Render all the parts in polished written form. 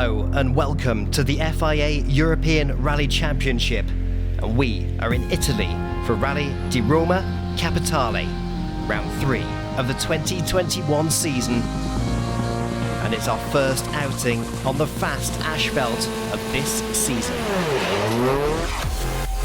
Hello and welcome to the FIA European Rally Championship, and we are in Italy for Rally di Roma Capitale, round 3 of the 2021 season, and it's our first outing on the fast asphalt of this season.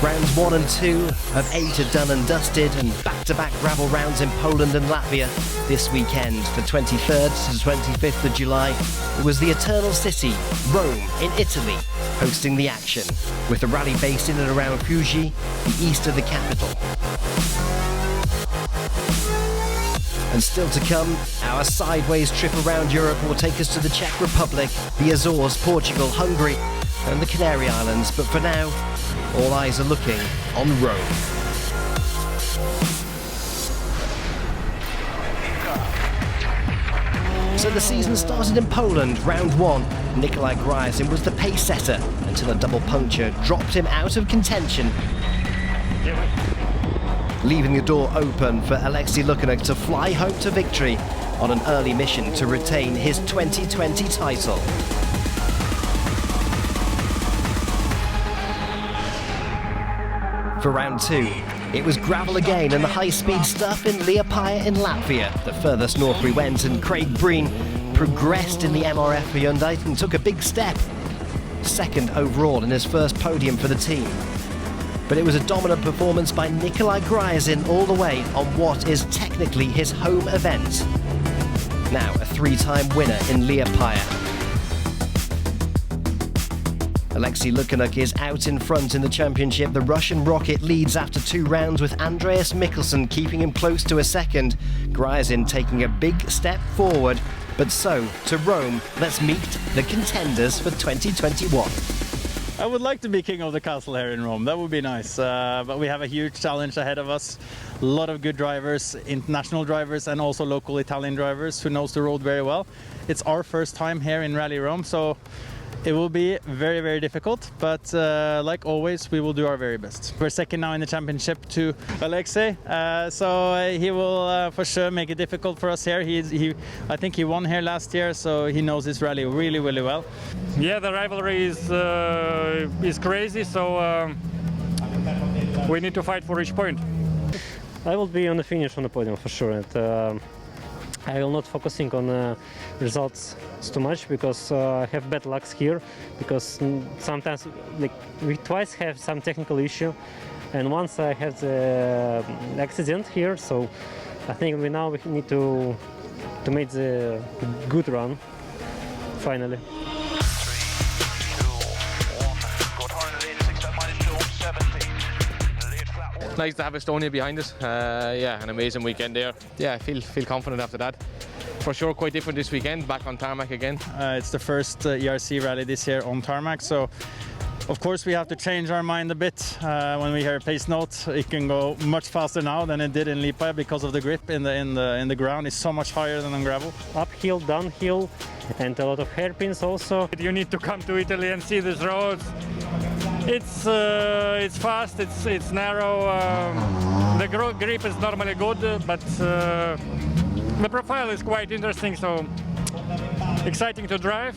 Rounds 1 and 2 of 8 are done and dusted, and back-to-back gravel rounds in Poland and Latvia this weekend. The 23rd to the 25th of July, it was the Eternal City, Rome in Italy, hosting the action, with the rally based in and around Fuji, the east of the capital. And still to come, our sideways trip around Europe will take us to the Czech Republic, the Azores, Portugal, Hungary and the Canary Islands. But for now, all eyes are looking on Rome. So the season started in Poland. Round 1, Nikolai Gryazin was the pace setter until a double puncture dropped him out of contention, leaving the door open for Alexei Lukianuk to fly home to victory on an early mission to retain his 2020 title. For round 2, it was gravel again and the high-speed stuff in Liepāja in Latvia. The furthest north we went, and Craig Breen progressed in the MRF for Hyundai and took a big step. Second overall in his first podium for the team. But it was a dominant performance by Nikolai Gryazin all the way on what is technically his home event. Now a 3-time winner in Liepāja. Alexei Lukianuk is out in front in the championship. The Russian rocket leads after 2 rounds, with Andreas Mikkelsen keeping him close to a second. Gryazin taking a big step forward. But so, to Rome, let's meet the contenders for 2021. I would like to be king of the castle here in Rome. That would be nice. But we have a huge challenge ahead of us. A lot of good drivers, international drivers and also local Italian drivers who knows the road very well. It's our first time here in Rally Rome, so it will be very, very difficult, but like always, we will do our very best. We're second now in the championship to Alexei, so he will for sure make it difficult for us here. I think he won here last year, so he knows this rally really, really well. Yeah, the rivalry is crazy, so we need to fight for each point. I will be on the finish on the podium for sure. And, I will not focusing on results too much, because I have bad luck here, because sometimes we twice have some technical issue, and once I had the accident here, so I think we need to make the good run finally. Nice to have Estonia behind us. Yeah, an amazing weekend there. Yeah, I feel confident after that. For sure, quite different this weekend, back on tarmac again. It's the first ERC rally this year on tarmac, so of course we have to change our mind a bit. When we hear a pace note, it can go much faster now than it did in Liepāja, because of the grip in the ground is so much higher than on gravel. Uphill, downhill, and a lot of hairpins also. You need to come to Italy and see these roads. It's fast, it's narrow. The grip is normally good, but the profile is quite interesting, so exciting to drive.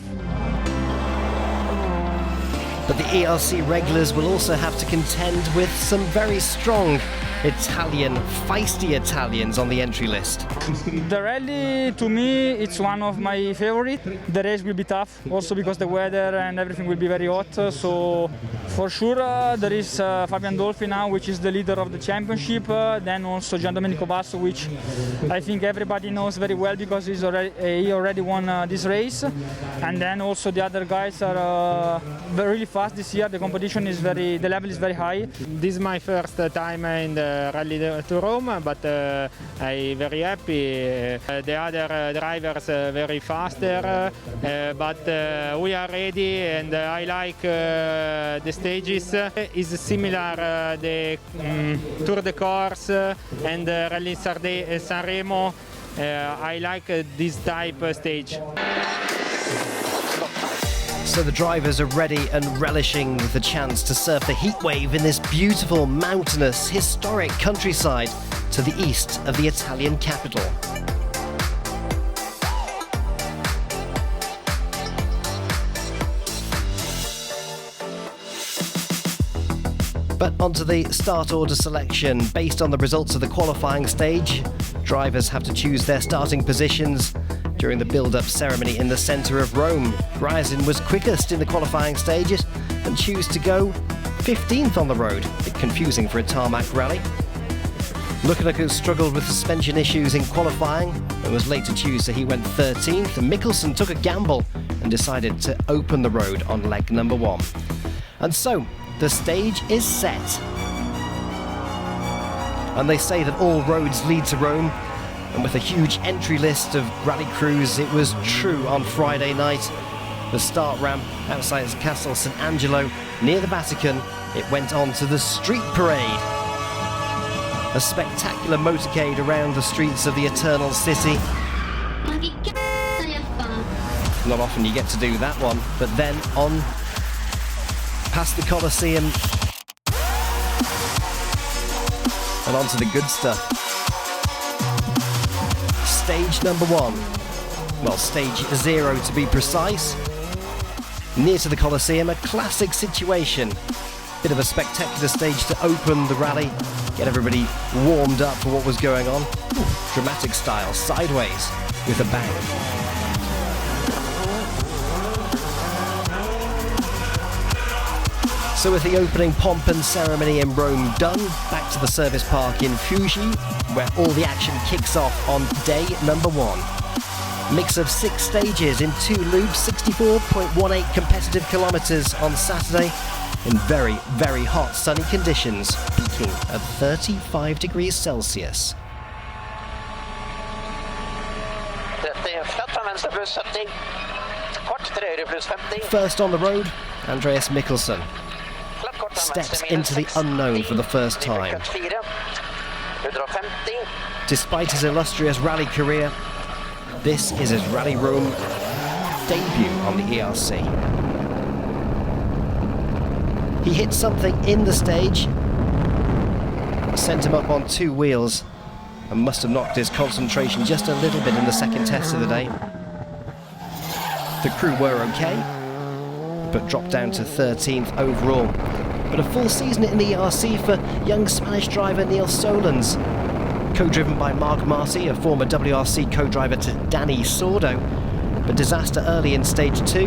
But the ERC regulars will also have to contend with some very strong Italian, feisty Italians on the entry list. The rally, to me, it's one of my favorite. The race will be tough, also because the weather and everything will be very hot. So for sure there is Fabian Dolfi now, which is the leader of the championship. Then also Gian Domenico Basso, which I think everybody knows very well, because he already won this race. And then also the other guys are really fast this year. The competition is the level is very high. This is my first time in the rally to Rome, but I'm very happy. The other drivers very faster, but we are ready, and I like the stages. It's similar the Tour de Corse and Rally Sanremo. I like this type of stage. So the drivers are ready and relishing the chance to surf the heat wave in this beautiful, mountainous, historic countryside to the east of the Italian capital. But onto the start order selection. Based on the results of the qualifying stage, drivers have to choose their starting positions during the build-up ceremony in the centre of Rome. Ryazin was quickest in the qualifying stages and chose to go 15th on the road. A bit confusing for a tarmac rally. Lukanovic struggled with suspension issues in qualifying and was late to choose, so he went 13th. And Mikkelsen took a gamble and decided to open the road on leg number 1. And so, the stage is set. And they say that all roads lead to Rome. And with a huge entry list of rally crews, it was true on Friday night. The start ramp outside Castle St. Angelo near the Vatican, it went on to the street parade. A spectacular motorcade around the streets of the Eternal City. Not often you get to do that one, but then on past the Colosseum and on to the good stuff. Stage number 1. Well, stage 0 to be precise. Near to the Colosseum, a classic situation. Bit of a spectacular stage to open the rally, get everybody warmed up for what was going on. Ooh, dramatic style, sideways with a bang. So with the opening pomp and ceremony in Rome done, back to the service park in Fuji, where all the action kicks off on day number 1. Mix of 6 stages in 2 loops, 64.18 competitive kilometres on Saturday, in very, very hot sunny conditions, peaking at 35 degrees Celsius. First on the road, Andreas Mikkelsen steps into the unknown for the first time. Despite his illustrious rally career, this is his Rally Rome debut on the ERC. He hit something in the stage, sent him up on 2 wheels, and must have knocked his concentration just a little bit in the second test of the day. The crew were okay, but dropped down to 13th overall. But a full season in the ERC for young Spanish driver Neil Solans, co-driven by Mark Marty, a former WRC co-driver to Danny Sordo. But disaster early in stage 2.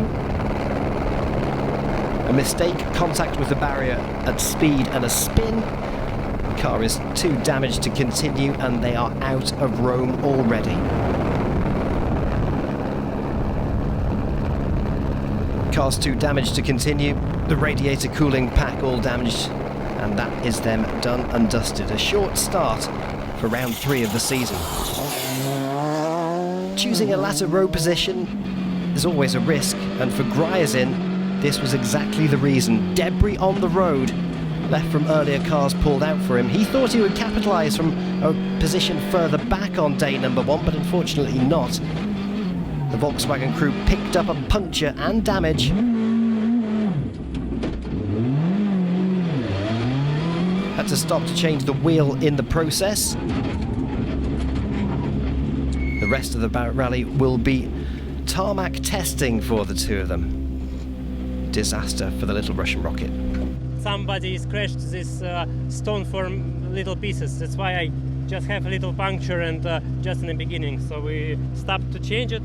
A mistake, contact with the barrier at speed and a spin. The car is too damaged to continue and they are out of Rome already. Car's too damaged to continue, the radiator cooling pack all damaged, and that is them done and dusted. A short start for round 3 of the season. Choosing a latter row position is always a risk, and for Ryazin, this was exactly the reason. Debris on the road, left from earlier cars pulled out for him. He thought he would capitalise from a position further back on day number 1, but unfortunately not. The Volkswagen crew picked up a puncture and damage. Had to stop to change the wheel in the process. The rest of the rally will be tarmac testing for the 2 of them. Disaster for the little Russian rocket. Somebody scratched this stone for little pieces. That's why I just have a little puncture and just in the beginning. So we stopped to change it.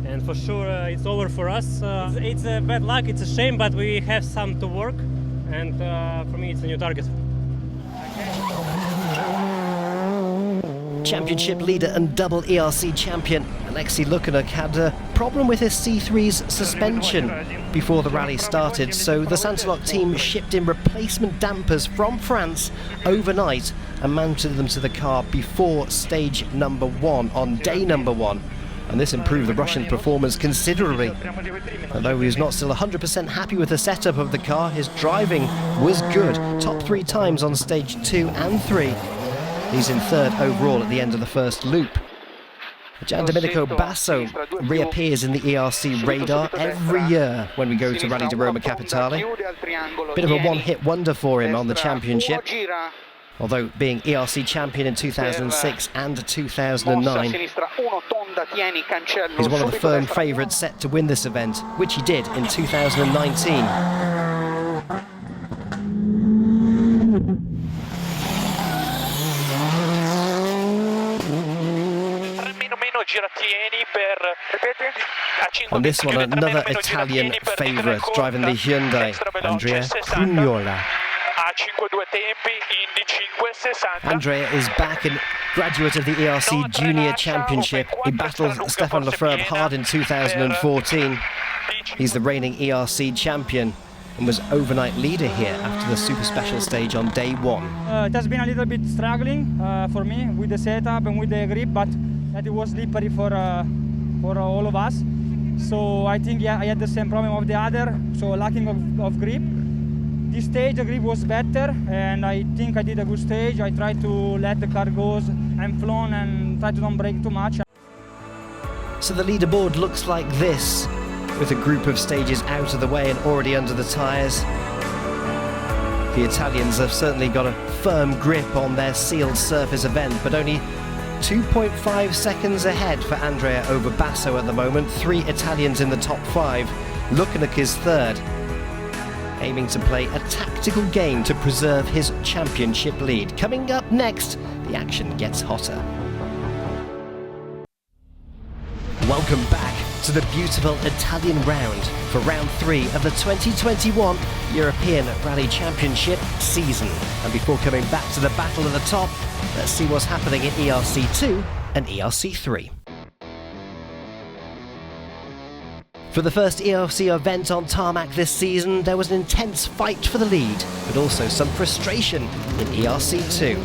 And for sure it's over for us. It's a bad luck, it's a shame, but we have some to work, and for me it's a new target. Championship leader and double ERC champion Alexei Lukanovic had a problem with his C3's suspension before the rally started, so the Santalok team shipped in replacement dampers from France overnight and mounted them to the car before stage number 1 on day number 1. And this improved the Russian performance considerably. Although he was not still 100% happy with the setup of the car, his driving was good. Top 3 times on stage 2 and 3. He's in 3rd overall at the end of the first loop. Gian Domenico Basso reappears in the ERC radar every year when we go to Rally di Roma Capitale. Bit of a one-hit wonder for him on the championship. Although being ERC champion in 2006 and 2009, he's one of the firm favourites set to win this event, which he did in 2019. And this one, another Italian favourite, driving the Hyundai, Andrea Pugnola. Andrea is back and graduate of the ERC Junior Championship. He battled Stefan Lefebvre hard in 2014. He's the reigning ERC champion and was overnight leader here after the super special stage on day one. It has been a little bit struggling for me with the setup and with the grip, but that it was slippery for all of us. So I think I had the same problem of the other, so lacking of grip. This stage the grip was better, and I think I did a good stage. I tried to let the car go and flown and try to don't brake too much. So the leaderboard looks like this, with a group of stages out of the way and already under the tyres. The Italians have certainly got a firm grip on their sealed surface event, but only 2.5 seconds ahead for Andrea over Basso at the moment. 3 Italians in the top 5. Lukanek is third, aiming to play a tactical game to preserve his championship lead. Coming up next, the action gets hotter. Welcome back to the beautiful Italian round for round 3 of the 2021 European Rally Championship season. And before coming back to the battle at the top, let's see what's happening in ERC2 and ERC3. For the first ERC event on tarmac this season, there was an intense fight for the lead, but also some frustration in ERC2.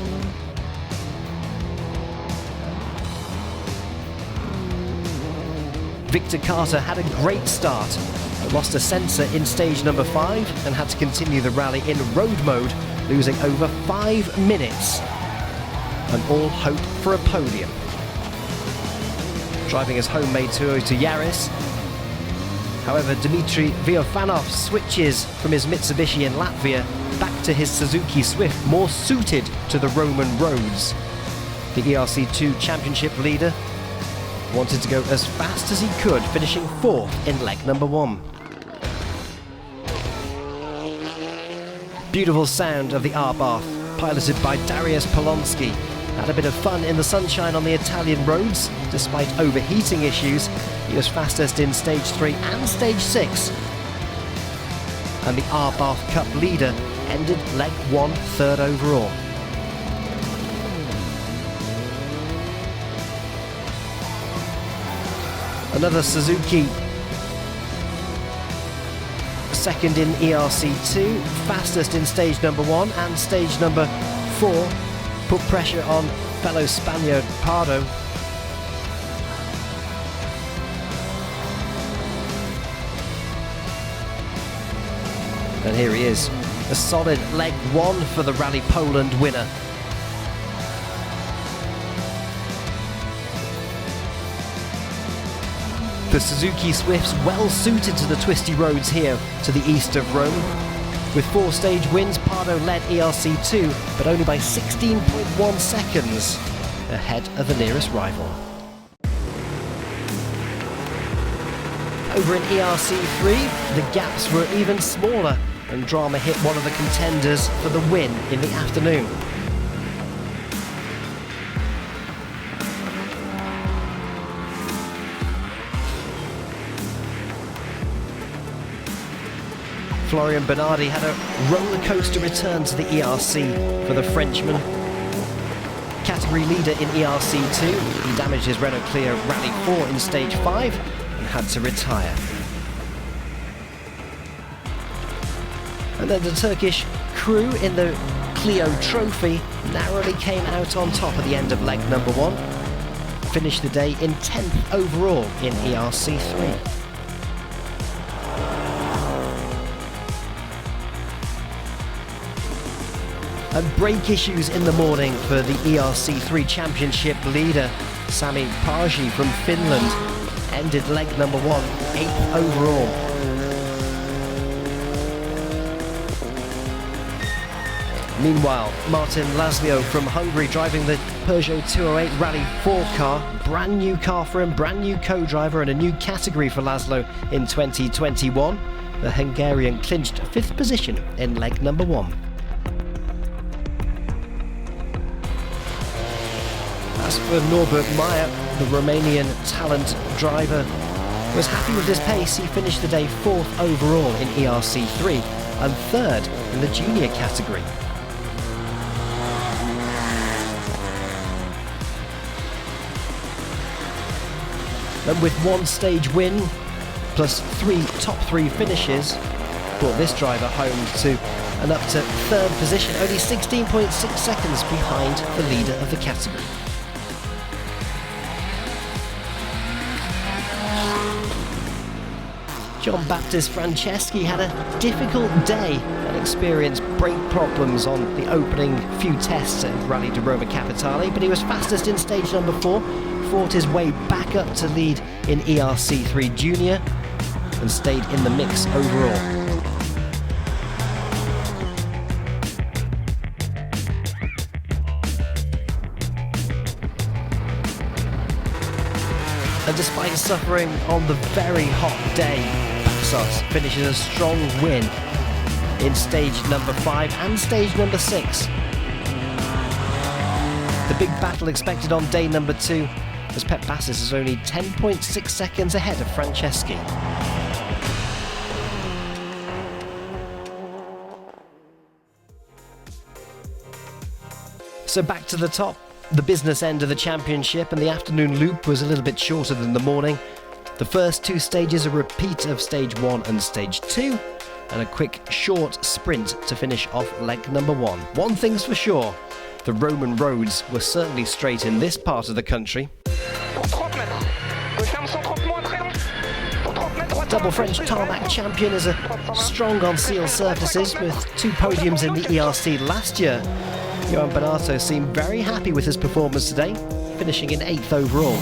Victor Carter had a great start, but lost a sensor in stage number 5 and had to continue the rally in road mode, losing over 5 minutes and all hope for a podium. Driving his homemade Toyota Yaris, however, Dmitry Viofanov switches from his Mitsubishi in Latvia back to his Suzuki Swift, more suited to the Roman roads. The ERC2 championship leader wanted to go as fast as he could, finishing 4th in leg number 1. Beautiful sound of the R-Bath, piloted by Dariusz Polonsky. Had a bit of fun in the sunshine on the Italian roads. Despite overheating issues, he was fastest in stage 3 and stage 6. And the R-Bath Cup leader ended leg 1 third overall. Another Suzuki second in ERC2, fastest in stage number 1 and stage number 4, put pressure on fellow Spaniard Pardo. And here he is, a solid leg 1 for the Rally Poland winner. The Suzuki Swift's well suited to the twisty roads here to the east of Rome. With 4 stage wins, Pardo led ERC2, but only by 16.1 seconds ahead of the nearest rival. Over in ERC3, the gaps were even smaller, and drama hit one of the contenders for the win in the afternoon. Florian Bernardi had a roller coaster return to the ERC for the Frenchman. Category leader in ERC2, he damaged his Renault Clio Rally 4 in stage 5 and had to retire. And then the Turkish crew in the Clio Trophy narrowly came out on top at the end of leg number 1. Finished the day in 10th overall in ERC3. And brake issues in the morning for the ERC3 championship leader, Sami Pagi from Finland, ended leg number 1, 8th overall. Meanwhile, Martin Laszlo from Hungary driving the Peugeot 208 Rally 4 car, brand new car for him, brand new co-driver and a new category for Laszlo in 2021. The Hungarian clinched 5th position in leg number 1. As for Norbert Meyer, the Romanian talent driver, was happy with his pace. He finished the day 4th overall in ERC3 and 3rd in the junior category. And with one stage win, plus 3 top 3 finishes, brought this driver home to an up to 3rd position, only 16.6 seconds behind the leader of the category. John Baptist Franceschi had a difficult day and experienced brake problems on the opening few tests at Rally di Roma Capitale, but he was fastest in stage number 4, fought his way back up to lead in ERC3 Junior and stayed in the mix overall. And despite suffering on the very hot day, Passos finishes a strong win in stage number 5 and stage number 6. The big battle expected on day number 2, as Pep Bassis is only 10.6 seconds ahead of Franceschi. So back to the top. The business end of the championship, and the afternoon loop was a little bit shorter than the morning. The first 2 stages a repeat of stage 1 and stage 2, and a quick short sprint to finish off leg number 1. One thing's for sure, the Roman roads were certainly straight in this part of the country. Double French tarmac champion is strong on seal surfaces with 2 podiums in the ERC last year. Johan Bernardo seemed very happy with his performance today, finishing in 8th overall.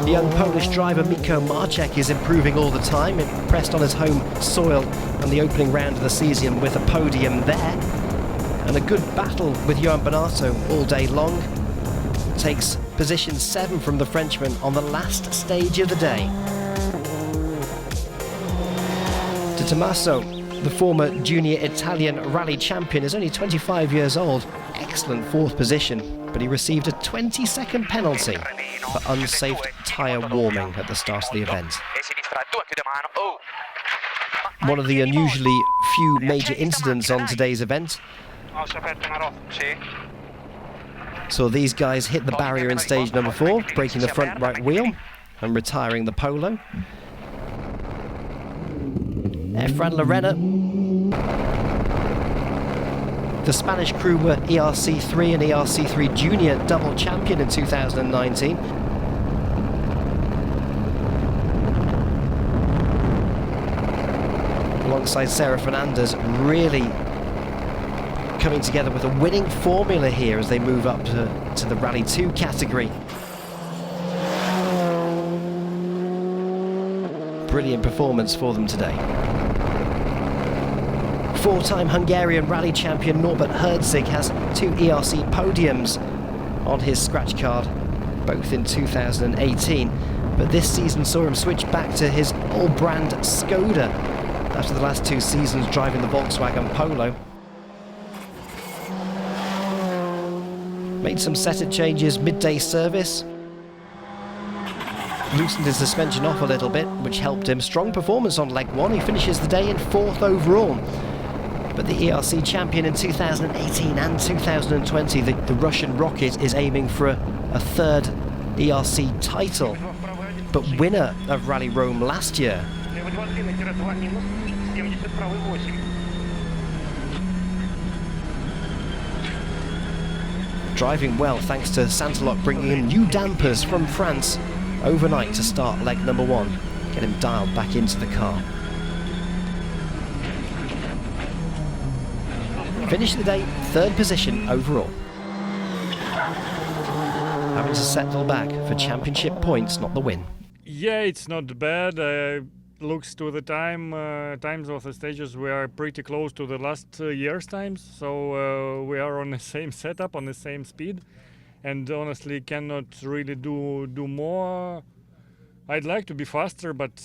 The young Polish driver Miko Marczek is improving all the time, impressed on his home soil and the opening round of the season with a podium there. And a good battle with Johan Bernardo all day long. Takes position 7 from the Frenchman on the last stage of the day. De Tommaso, the former junior Italian rally champion, is only 25 years old. Excellent 4th position, but he received a 20-second penalty for unsafe tyre warming at the start of the event. One of the unusually few major incidents on today's event. So these guys hit the barrier in stage number 4, breaking the front right wheel and retiring the Polo. Efran Lorena. The Spanish crew were ERC3 and ERC3 Junior double champion in 2019. Alongside Sarah Fernandez, really coming together with a winning formula here as they move up to the Rally 2 category. Brilliant performance for them today. 4-time Hungarian rally champion Norbert Herzig has 2 ERC podiums on his scratch card, both in 2018. But this season saw him switch back to his all-brand Skoda after the last 2 seasons driving the Volkswagen Polo. Made some setup changes midday service. Loosened his suspension off a little bit, which helped him. Strong performance on leg 1. He finishes the day in 4th overall. But the ERC champion in 2018 and 2020, the Russian Rocket, is aiming for a 3rd ERC title. But winner of Rally Rome last year. Driving well thanks to Santalok bringing in new dampers from France overnight to start leg number 1. Get him dialed back into the car. Finished the day 3rd position overall. Having to settle back for championship points, not the win. Yeah, it's not bad. Looks to the times of the stages, we are pretty close to the last year's times. So we are on the same setup, on the same speed. And honestly cannot really do more. I'd like to be faster, but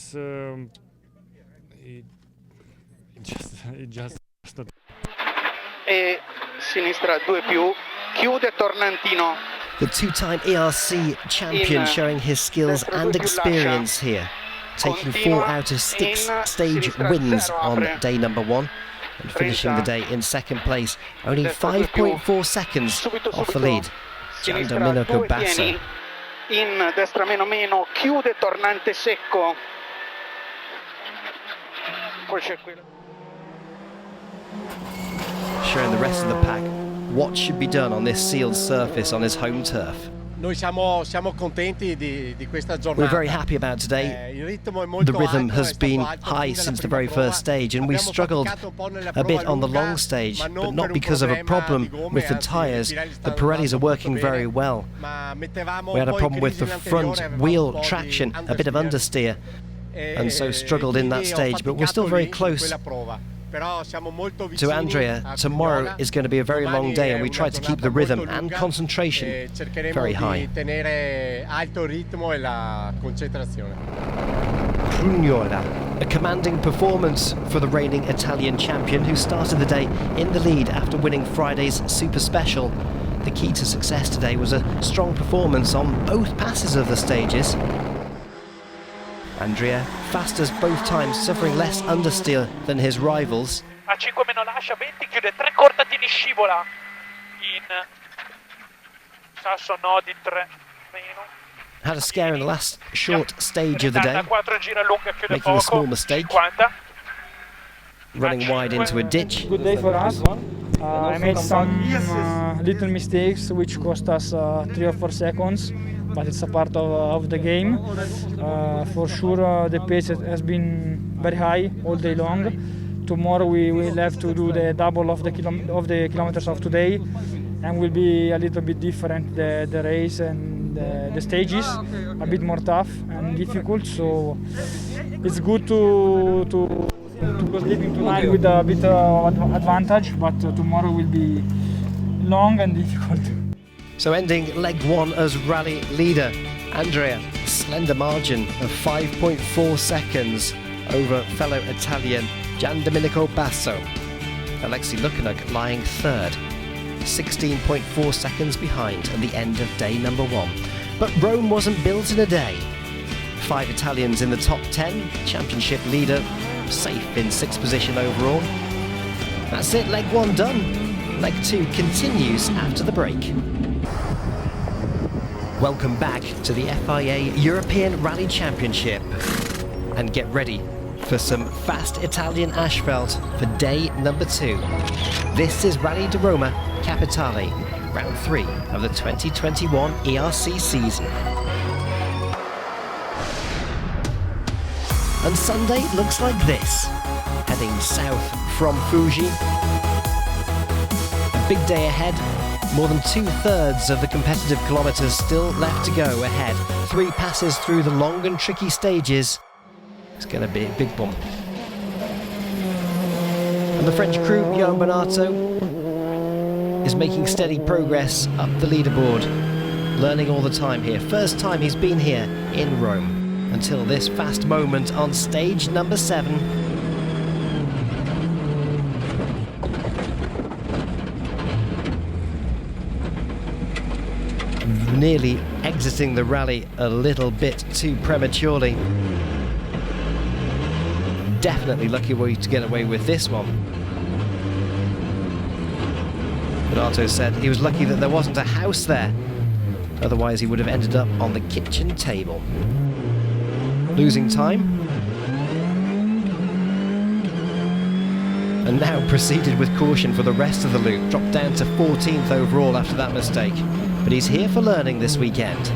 it just not. E sinistra 2+, chiude Tornantino. The two-time ERC champion showing his skills and experience here, taking 4 out of 6 stage wins on day number 1 and finishing the day in second place, only 5.4 seconds off the lead. Domenico Basso. In destra meno meno, chiude tornante secco. Showing the rest of the pack what should be done on this sealed surface on his home turf. Noi siamo contenti di questa giornata. We're very happy about today. The rhythm has been high since the very first stage, and we struggled a bit on the long stage, but not because of a problem with the tyres. The Pirellis are working very well. We had a problem with the front wheel traction, a bit of understeer, and so struggled in that stage, but we're still very close to Andrea. Tomorrow is going to be a very long day, and we try to keep the rhythm and concentration very high. Brugnola, a commanding performance for the reigning Italian champion, who started the day in the lead after winning Friday's Super Special. The key to success today was a strong performance on both passes of the stages. Andrea, fast as both times, suffering less understeer than his rivals. A 5 meno lascia 20, chiude 3 cortatini, scivola in sasso no di 3 meno. Had a scare in the last short stage of the day, 34 gira lunga, chiude making a poco, small mistake, 50. running wide into a ditch. Good day for us. I made some little mistakes which cost us 3 or 4 seconds, but it's a part of the game. For sure the pace has been very high all day long. Tomorrow we will have to do the double of the kilometers of today, and will be a little bit different, the race and the stages, a bit more tough and difficult, so it's good to go sleeping tonight with a bit of advantage, but tomorrow will be long and difficult. So ending leg 1 as rally leader, Andrea, a slender margin of 5.4 seconds over fellow Italian Domenico Basso. Alexei Lukanuk lying third, 16.4 seconds behind at the end of day number 1. But Rome wasn't built in a day. 5 Italians in the top 10, championship leader safe in 6th position overall. That's it, leg 1 done. Leg 2 continues after the break. Welcome back to the FIA European Rally Championship, and get ready for some fast Italian asphalt for day number 2. This is Rally di Roma Capitale, round 3 of the 2021 ERC season. And Sunday looks like this, heading south from Fuji. A big day ahead. More than 2/3 of the competitive kilometres still left to go ahead. 3 passes through the long and tricky stages. It's going to be a big bump. And the French crew, Johan Bonato, is making steady progress up the leaderboard. Learning all the time here. First time he's been here in Rome. Until this fast moment on stage number 7. Nearly exiting the rally a little bit too prematurely. Definitely lucky way to get away with this one. Bonato said he was lucky that there wasn't a house there, otherwise he would have ended up on the kitchen table. Losing time. And now proceeded with caution for the rest of the loop, dropped down to 14th overall after that mistake. But he's here for learning this weekend.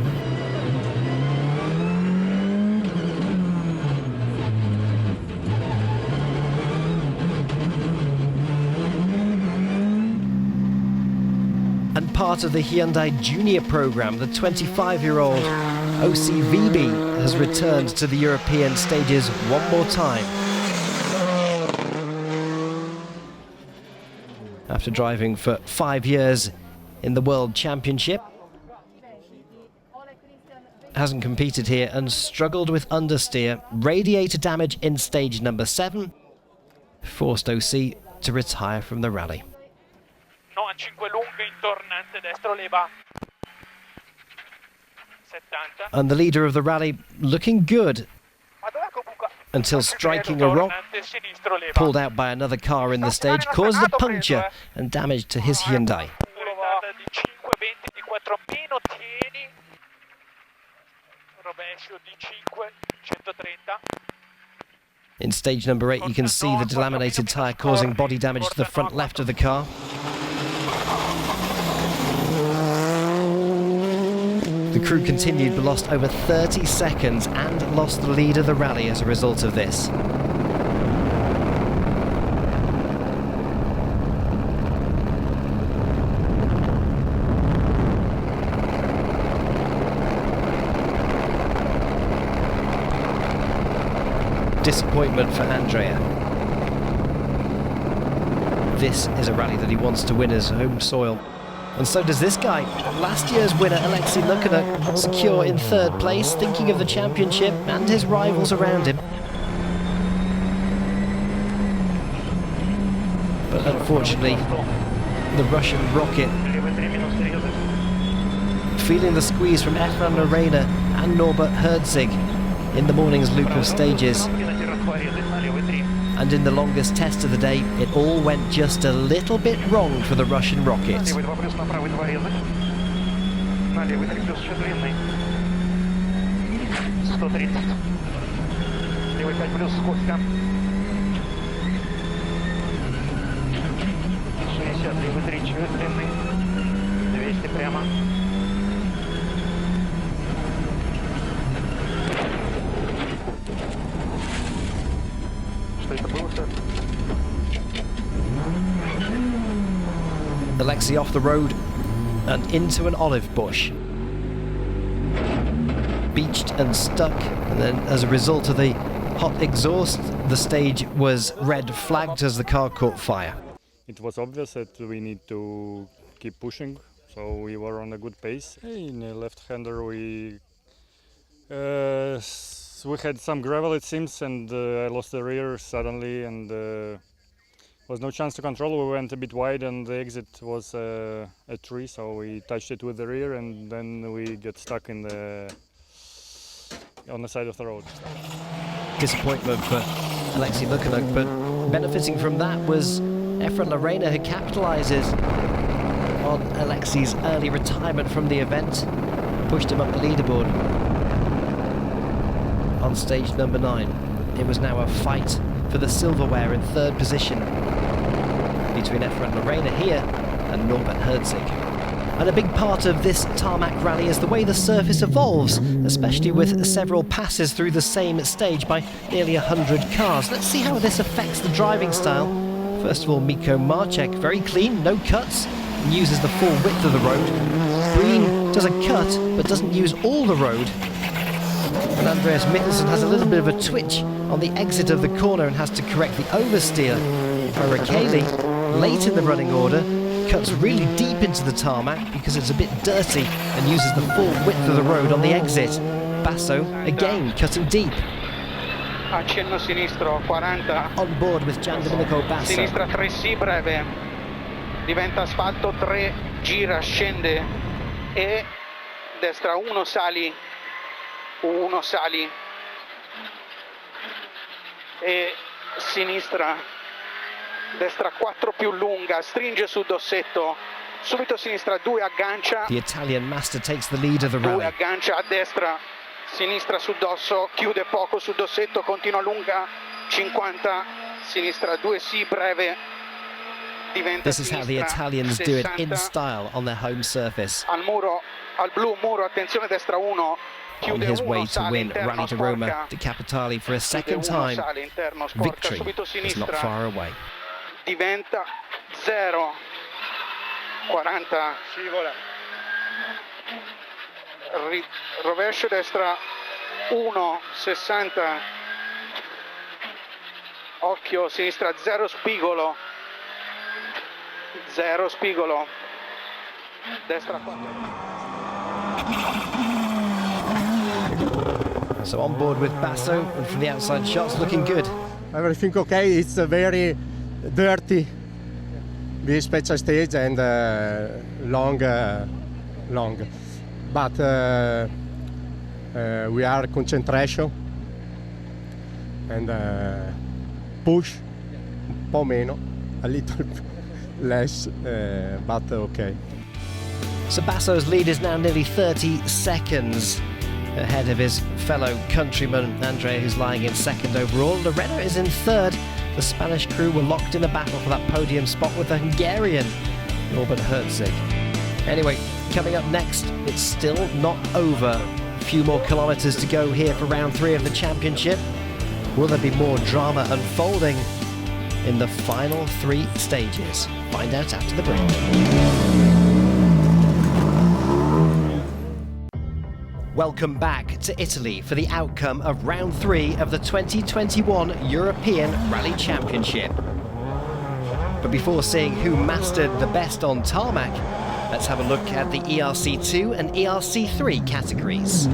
And part of the Hyundai Junior program, the 25-year-old OCVB has returned to the European stages one more time. After driving for 5 years in the World Championship, hasn't competed here and struggled with understeer, radiator damage in stage number 7, forced OC to retire from the rally. No, a 5 lunga in tornante destro leva And the leader of the rally looking good until striking a rock pulled out by another car in the stage caused a puncture and damage to his Hyundai. In stage number 8 you can see the delaminated tyre causing body damage to the front left of the car. The crew continued but lost over 30 seconds and lost the lead of the rally as a result of this. Disappointment for Andrea. This is a rally that he wants to win as home soil. And so does this guy. Last year's winner, Alexei Lukyanuk, secure in 3rd place, thinking of the championship and his rivals around him. But unfortunately, the Russian rocket, feeling the squeeze from Efren Lorena and Norbert Herzig in the morning's loop of stages. And in the longest test of the day, it all went just a little bit wrong for the Russian rocket. Alexei off the road and into an olive bush. Beached and stuck, and then as a result of the hot exhaust, the stage was red flagged as the car caught fire. It was obvious that we need to keep pushing, so we were on a good pace. In a left-hander we had some gravel, it seems, and I lost the rear suddenly, and was no chance to control. We went a bit wide and the exit was a tree, so we touched it with the rear and then we get stuck on the side of the road. Disappointment for Alexei Lukyanuk, but benefiting from that was Efren Lorena, who capitalises on Alexei's early retirement from the event, pushed him up the leaderboard. On stage number 9, it was now a fight for the silverware in 3rd position between Efren Lorena here and Norbert Herzig. And a big part of this tarmac rally is the way the surface evolves, especially with several passes through the same stage by nearly 100 cars. Let's see how this affects the driving style. First of all, Miko Marcek, very clean, no cuts, and uses the full width of the road. Breen does a cut, but doesn't use all the road. And Andreas Mikkelsen has a little bit of a twitch on the exit of the corner and has to correct the oversteer. Rakeli, late in the running order, cuts really deep into the tarmac because it's a bit dirty and uses the full width of the road on the exit. Basso, again, cutting deep. Accenno sinistro 40. On board with Gian Domenico Basso. Sinistra 3 sì breve. Diventa asfalto 3, gira, scende. E destra 1 sali. 1 sali. E sinistra, destra 4 più lunga, stringe sul dossetto, subito sinistra 2 aggancia. The Italian master takes the lead of the 2 rally. aggancia a destra, sinistra sul dosso, chiude poco sul dossetto, continua lunga 50, sinistra 2 sì breve, diventa This is how the Italians 60, do it in style on their home surface. Al muro, al blu muro, attenzione destra 1. On his way to win Rally di Roma di Capitale for a second time, victory is not far away. Diventa 0, 40, rovescio destra 1, 60, occhio sinistra 0 spigolo, 0 spigolo, destra 4. So on board with Basso, and from the outside shots looking good. Everything okay, it's a very dirty, very special stage and long. But We are concentration and push un po' meno, a little less, but okay. So Basso's lead is now nearly 30 seconds ahead of his fellow countryman Andrea, who's lying in second overall. Lorena is in third. The Spanish crew were locked in a battle for that podium spot with the Hungarian Norbert Herzig. Anyway, coming up next, it's still not over. A few more kilometres to go here for round 3 of the championship. Will there be more drama unfolding in the final 3 stages? Find out after the break. Welcome back to Italy for the outcome of round 3 of the 2021 European Rally Championship. But before seeing who mastered the best on tarmac, let's have a look at the ERC2 and ERC3 categories.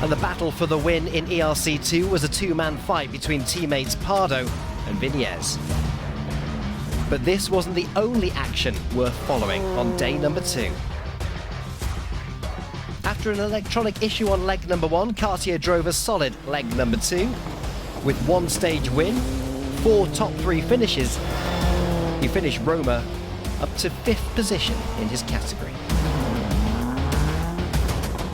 And the battle for the win in ERC2 was a 2-man fight between teammates Pardo and Vignez. But this wasn't the only action worth following on day number 2. After an electronic issue on leg number 1, Cartier drove a solid leg number 2. With 1 stage win, 4 top 3 finishes, he finished Roma up to 5th position in his category.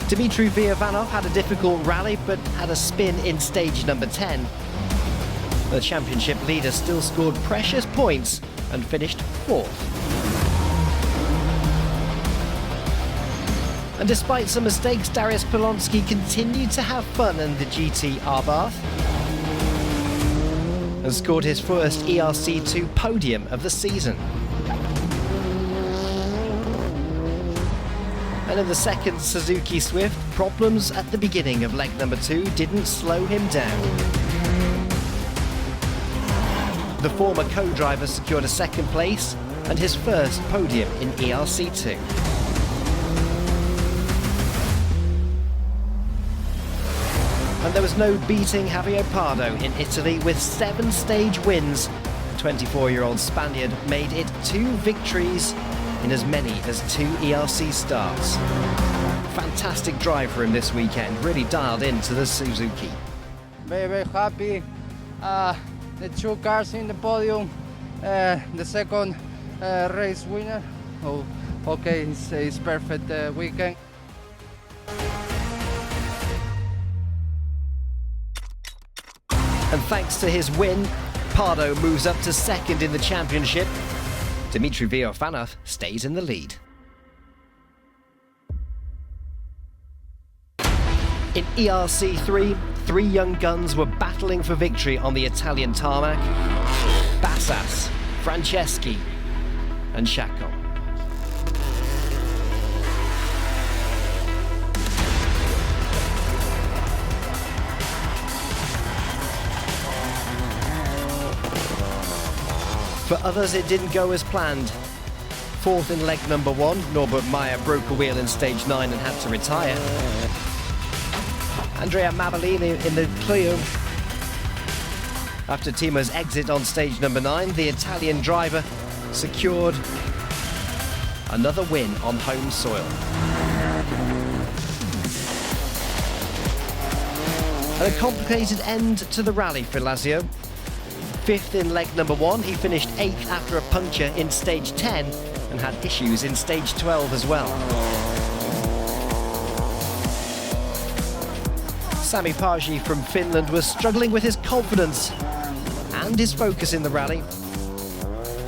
Dmitry Viovanov had a difficult rally but had a spin in stage number 10. The championship leader still scored precious points and finished 4th. And despite some mistakes, Darius Polonsky continued to have fun in the GT Arbath and scored his first ERC2 podium of the season. And in the second Suzuki Swift, problems at the beginning of leg number 2 didn't slow him down. The former co-driver secured a 2nd place and his first podium in ERC2. And there was no beating Javier Pardo in Italy with 7 stage wins. The 24-year-old Spaniard made it 2 victories in as many as 2 ERC starts. Fantastic drive for him this weekend, really dialed into the Suzuki. Very, very happy. The 2 cars in the podium, the second race winner. Oh, okay, it's perfect weekend. And thanks to his win, Pardo moves up to 2nd in the championship. Dmitry Viovanov stays in the lead. In ERC3, 3 young guns were battling for victory on the Italian tarmac. Bassas, Franceschi and Chacon. For others, it didn't go as planned. 4th in leg number 1, Norbert Meyer broke a wheel in stage 9 and had to retire. Andrea Mabellini in the Clio. After Timo's exit on stage number 9, the Italian driver secured another win on home soil. And a complicated end to the rally for Lazio. 5th in leg number 1, he finished 8th after a puncture in stage 10 and had issues in stage 12 as well. Sami Pagi from Finland was struggling with his confidence and his focus in the rally,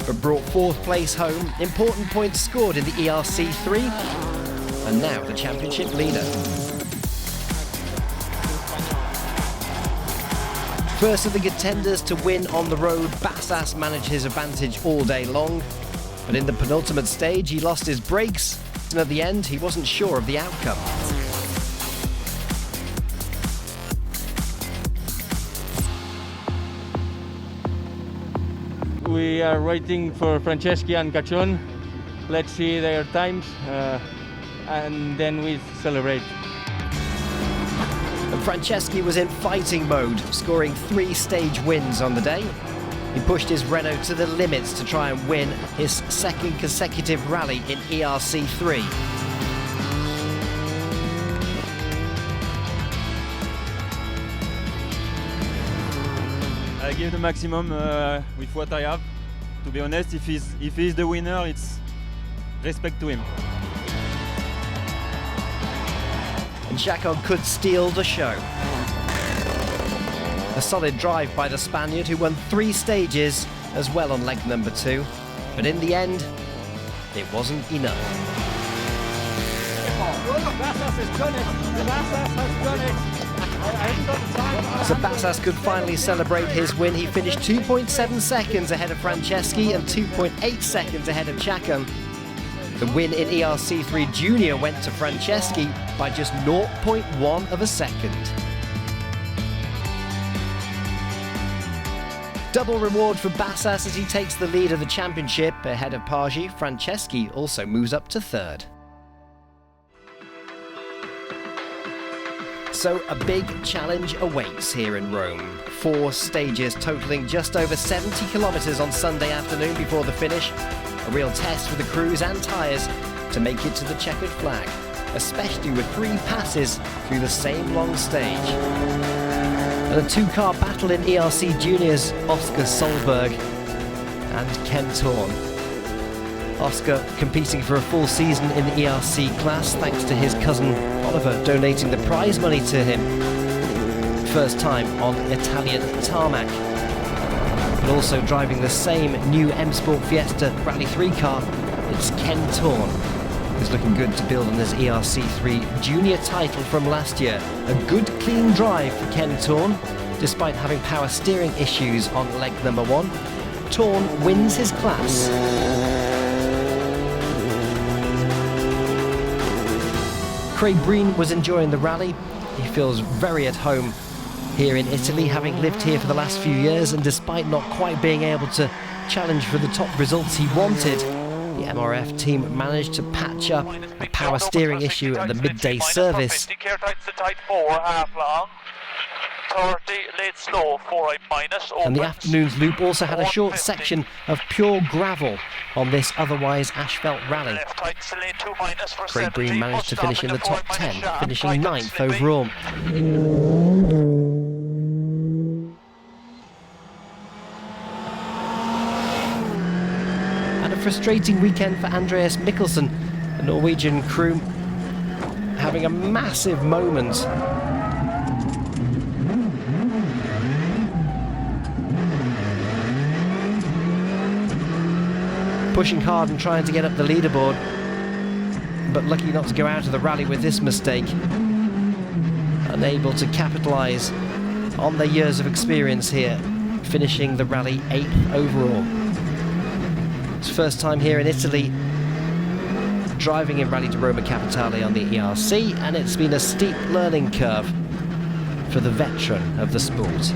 but brought 4th place home, important points scored in the ERC3, and now the championship leader. First of the contenders to win on the road, Bassas managed his advantage all day long, but in the penultimate stage he lost his brakes, and at the end he wasn't sure of the outcome. We are waiting for Franceschi and Caccion. Let's see their times and then we celebrate. And Franceschi was in fighting mode, scoring 3 stage wins on the day. He pushed his Renault to the limits to try and win his second consecutive rally in ERC3. I give the maximum with what I have. To be honest, if he's the winner, it's respect to him. And Chacon could steal the show. A solid drive by the Spaniard, who won 3 stages as well on leg number 2. But in the end, it wasn't enough. Bassas has done it. Bassas has done it. I haven't got the time. So Bassas could finally celebrate his win. He finished 2.7 seconds ahead of Franceschi and 2.8 seconds ahead of Chacon. The win in ERC3 Junior went to Franceschi by just 0.1 of a second. Double reward for Bassas as he takes the lead of the championship ahead of Pagi. Franceschi also moves up to 3rd. So a big challenge awaits here in Rome. 4 stages totaling just over 70 kilometres on Sunday afternoon before the finish. A real test for the crews and tyres to make it to the checkered flag, especially with 3 passes through the same long stage. And a 2-car battle in ERC Juniors, Oscar Solberg and Ken Thorn. Oscar competing for a full season in the ERC class thanks to his cousin Oliver donating the prize money to him. First time on Italian tarmac. But also driving the same new M Sport Fiesta Rally 3 car, it's Ken Thorn, who's looking good to build on his ERC3 junior title from last year. A good clean drive for Ken Thorn, despite having power steering issues on leg number 1. Thorn wins his class. Craig Breen was enjoying the rally. He feels very at home here in Italy, having lived here for the last few years, and despite not quite being able to challenge for the top results he wanted, the MRF team managed to patch up a power steering issue at the midday service. And the afternoon's loop also had a short section of pure gravel on this otherwise asphalt rally. Craig Breen managed to finish in the top 10, finishing 9th overall. And a frustrating weekend for Andreas Mikkelsen, the Norwegian crew having a massive moment. Pushing hard and trying to get up the leaderboard, but lucky not to go out of the rally with this mistake. Unable to capitalise on their years of experience here, finishing the rally 8th overall. It's first time here in Italy, driving in Rally to Roma Capitale on the ERC, and it's been a steep learning curve for the veteran of the sport.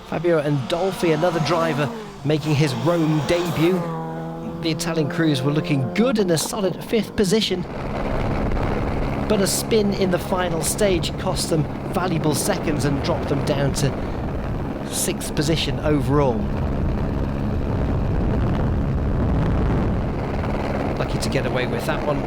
Fabio Andolfi, another driver, making his Rome debut. The Italian crews were looking good in a solid 5th position, but a spin in the final stage cost them valuable seconds and dropped them down to 6th position overall. Lucky to get away with that one.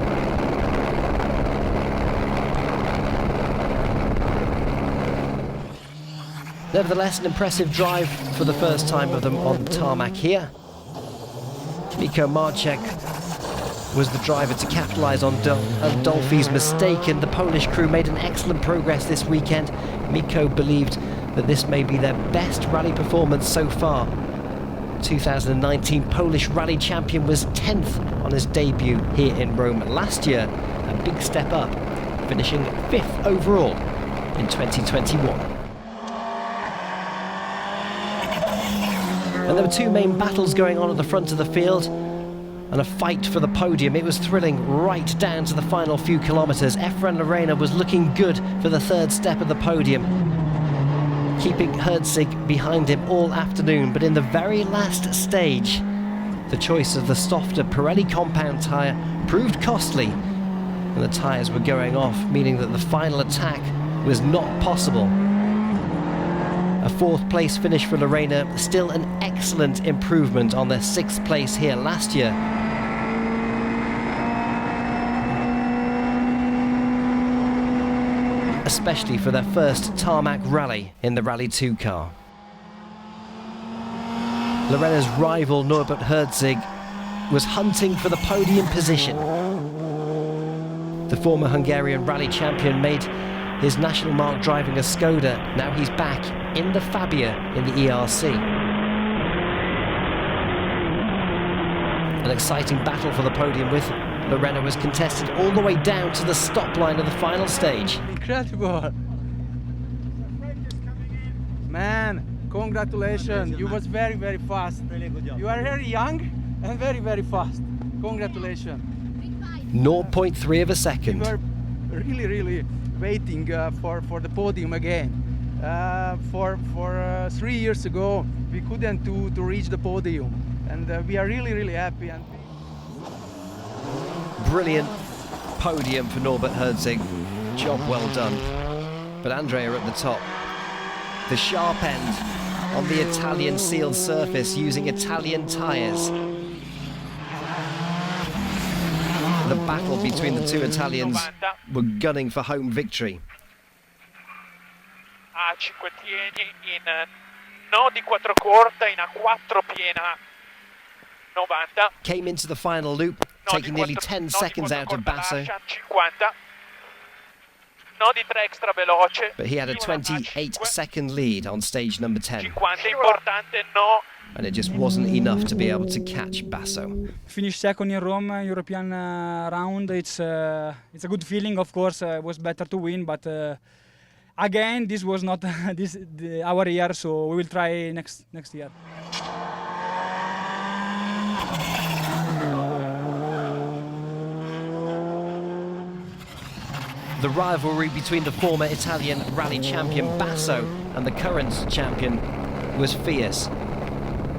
Nevertheless, an impressive drive for the first time of them on tarmac here. Miko Marczek was the driver to capitalise on Dolphy's mistake, and the Polish crew made an excellent progress this weekend. Miko believed that this may be their best rally performance so far. 2019 Polish rally champion was 10th on his debut here in Rome last year, a big step up, finishing 5th overall in 2021. And there were 2 main battles going on at the front of the field and a fight for the podium. It was thrilling right down to the final few kilometres. Efren Lorena was looking good for the 3rd step of the podium, keeping Hertzig behind him all afternoon. But in the very last stage, the choice of the softer Pirelli compound tyre proved costly, and the tyres were going off, meaning that the final attack was not possible. A 4th place finish for Lorena, still an excellent improvement on their 6th place here last year. Especially for their first tarmac rally in the Rally 2 car. Lorena's rival Norbert Herzig was hunting for the podium position. The former Hungarian rally champion made his national mark driving a Skoda. Now he's back in the Fabia in the ERC. An exciting battle for the podium with Lorena was contested all the way down to the stop line of the final stage. Incredible! Man, congratulations! You was very, very fast. You are very young and very, very fast. Congratulations! 0.3 of a second. We were really, really waiting for the podium again. For 3 years ago, we couldn't to reach the podium, and we are really, really happy. And brilliant podium for Norbert Herzig. Job well done. But Andrea at the top. The sharp end on the Italian sealed surface using Italian tyres. The battle between the two Italians were gunning for home victory. A5 tieni in no di 4 corta, in A4 piena 90. Came into the final loop, taking nearly 10 seconds out of Basso. 50. No di 3 extra veloce. But he had a 28-second lead on stage number 10. 50 importante no. And it just wasn't enough to be able to catch Basso. Finished second in Rome, European round. It's a good feeling, of course. It was better to win, but again, this was not our year, so we will try next year. The rivalry between the former Italian rally champion Basso and the current champion was fierce.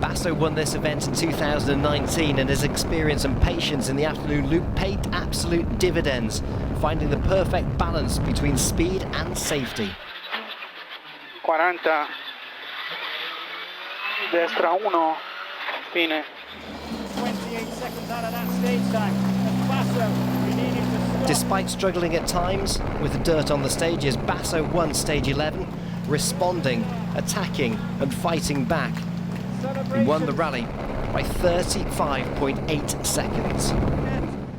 Basso won this event in 2019, and his experience and patience in the afternoon loop paid absolute dividends, finding the perfect balance between speed and safety. 40, destra 1, fine. 28 seconds out of that stage time. Basso, we needed to... Despite struggling at times with the dirt on the stages, Basso won stage 11, responding, attacking and fighting back. He won the rally by 35.8 seconds.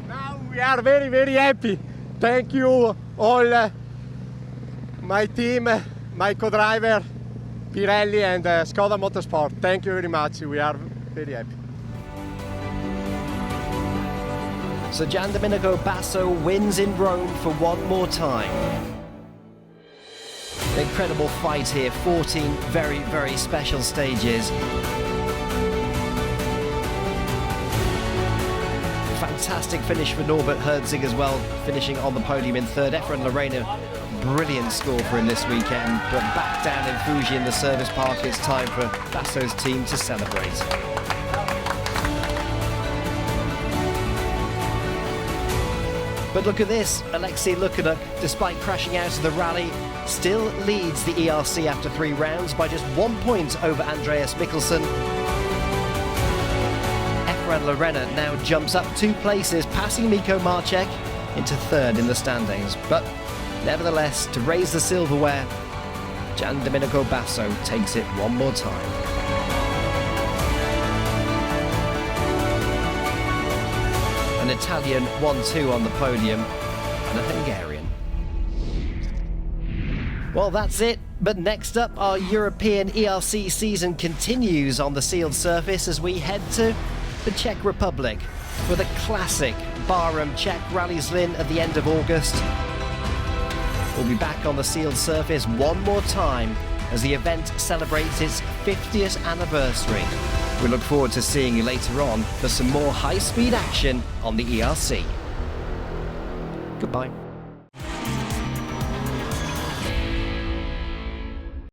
Now we are very, very happy. Thank you all, my team, my co-driver, Pirelli and Skoda Motorsport. Thank you very much. We are very happy. So Gian Domenico Basso wins in Rome for one more time. An incredible fight here, 14 very, very special stages. Fantastic finish for Norbert Herzig as well, finishing on the podium in third. Efren Lorena, brilliant score for him this weekend, but back down in Fuji in the service park, it's time for Basso's team to celebrate. But look at this, Alexei Lukyanuk, despite crashing out of the rally, still leads the ERC after 3 rounds by just 1 point over Andreas Mikkelsen. Efren Lorena now jumps up 2 places, passing Miko Marcek into third in the standings. But nevertheless, to raise the silverware, Gian Domenico Basso takes it one more time. An Italian 1-2 on the podium, and a Hungarian. Well, that's it. But next up, our European ERC season continues on the sealed surface as we head to the Czech Republic with a classic Barham Czech Rally Zlin at the end of August. We'll be back on the sealed surface one more time as the event celebrates its 50th anniversary. We look forward to seeing you later on for some more high-speed action on the ERC. Goodbye.